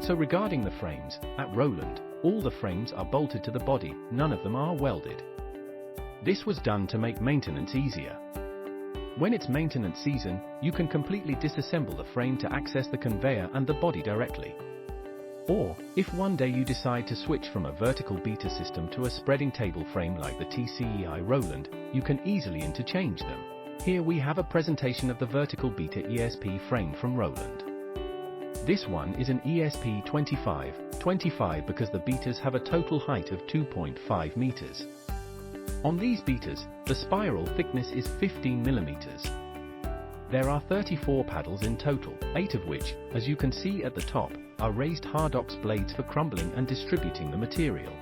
So regarding the frames, at Rolland, all the frames are bolted to the body, none of them are welded. This was done to make maintenance easier. When it's maintenance season, you can completely disassemble the frame to access the conveyor and the body directly. Or, if one day you decide to switch from a vertical beater system to a spreading table frame like the TCEi Rolland, you can easily interchange them. Here we have a presentation of the vertical beater ESP frame from Rolland. This one is an ESP 25 because the beaters have a total height of 2.5 meters. On these beaters, the spiral thickness is 15 millimeters. There are 34 paddles in total, 8 of which, as you can see at the top, are raised hardox blades for crumbling and distributing the material.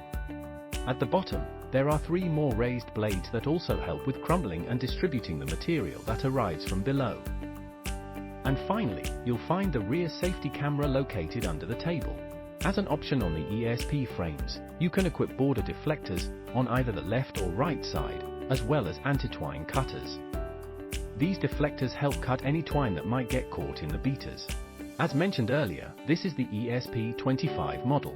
At the bottom, there are 3 more raised blades that also help with crumbling and distributing the material that arrives from below. And finally, you'll find the rear safety camera located under the table. As an option on the ESP frames, you can equip border deflectors on either the left or right side, as well as anti-twine cutters. These deflectors help cut any twine that might get caught in the beaters. As mentioned earlier, this is the ESP 25 model.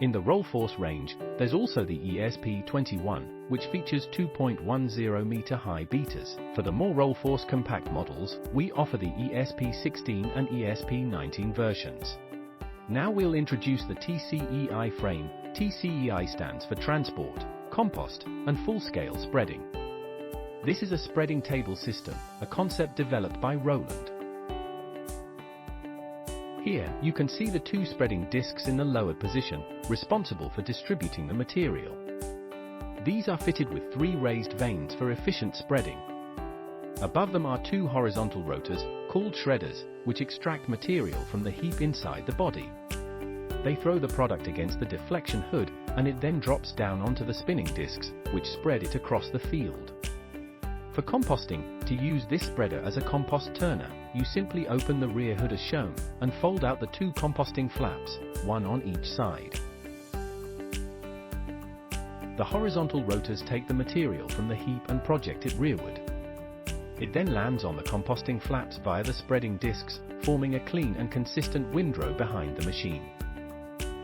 In the Rollforce range, there's also the ESP 21, which features 2.10 meter high beaters. For the more Rollforce compact models, we offer the ESP 16 and ESP 19 versions. Now we'll introduce the TCEi frame. TCEi stands for transport, compost, and full-scale spreading. This is a spreading table system, a concept developed by Rolland. Here, you can see the 2 spreading discs in the lowered position, responsible for distributing the material. These are fitted with 3 raised vanes for efficient spreading. Above them are 2 horizontal rotors, called shredders, which extract material from the heap inside the body. They throw the product against the deflection hood, and it then drops down onto the spinning discs, which spread it across the field. For composting, to use this spreader as a compost turner, you simply open the rear hood as shown, and fold out the 2 composting flaps, one on each side. The horizontal rotors take the material from the heap and project it rearward. It then lands on the composting flaps via the spreading discs, forming a clean and consistent windrow behind the machine.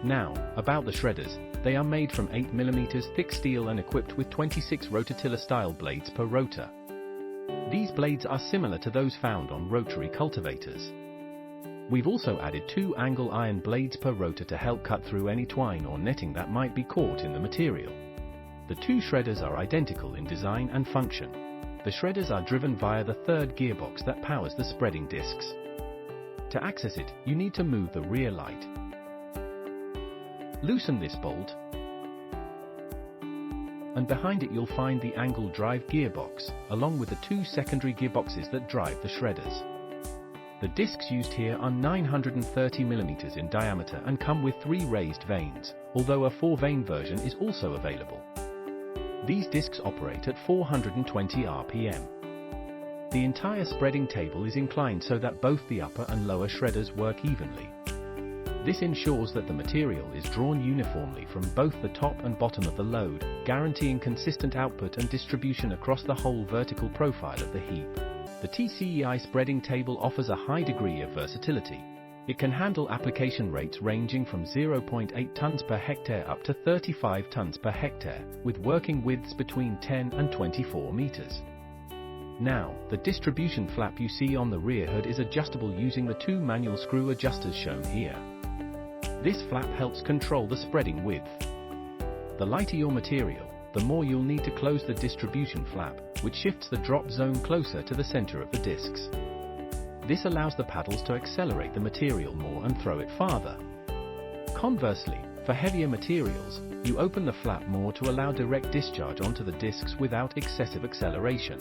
Now, about the shredders, they are made from 8 mm thick steel and equipped with 26 rototiller-style blades per rotor. These blades are similar to those found on rotary cultivators. We've also added 2 angle iron blades per rotor to help cut through any twine or netting that might be caught in the material. The 2 shredders are identical in design and function. The shredders are driven via the 3rd gearbox that powers the spreading discs. To access it, you need to move the rear light. Loosen this bolt, and behind it you'll find the angle drive gearbox, along with the 2 secondary gearboxes that drive the shredders. The discs used here are 930 mm in diameter and come with 3 raised vanes, although a 4-vane version is also available. These discs operate at 420 RPM. The entire spreading table is inclined so that both the upper and lower shredders work evenly. This ensures that the material is drawn uniformly from both the top and bottom of the load, guaranteeing consistent output and distribution across the whole vertical profile of the heap. The TCEi spreading table offers a high degree of versatility. It can handle application rates ranging from 0.8 tons per hectare up to 35 tons per hectare, with working widths between 10 and 24 meters. Now, the distribution flap you see on the rear hood is adjustable using the 2 manual screw adjusters shown here. This flap helps control the spreading width. The lighter your material, the more you'll need to close the distribution flap, which shifts the drop zone closer to the center of the discs. This allows the paddles to accelerate the material more and throw it farther. Conversely, for heavier materials, you open the flap more to allow direct discharge onto the discs without excessive acceleration.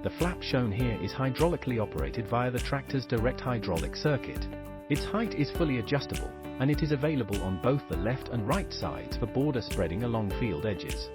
The flap shown here is hydraulically operated via the tractor's direct hydraulic circuit. Its height is fully adjustable, and it is available on both the left and right sides for border spreading along field edges.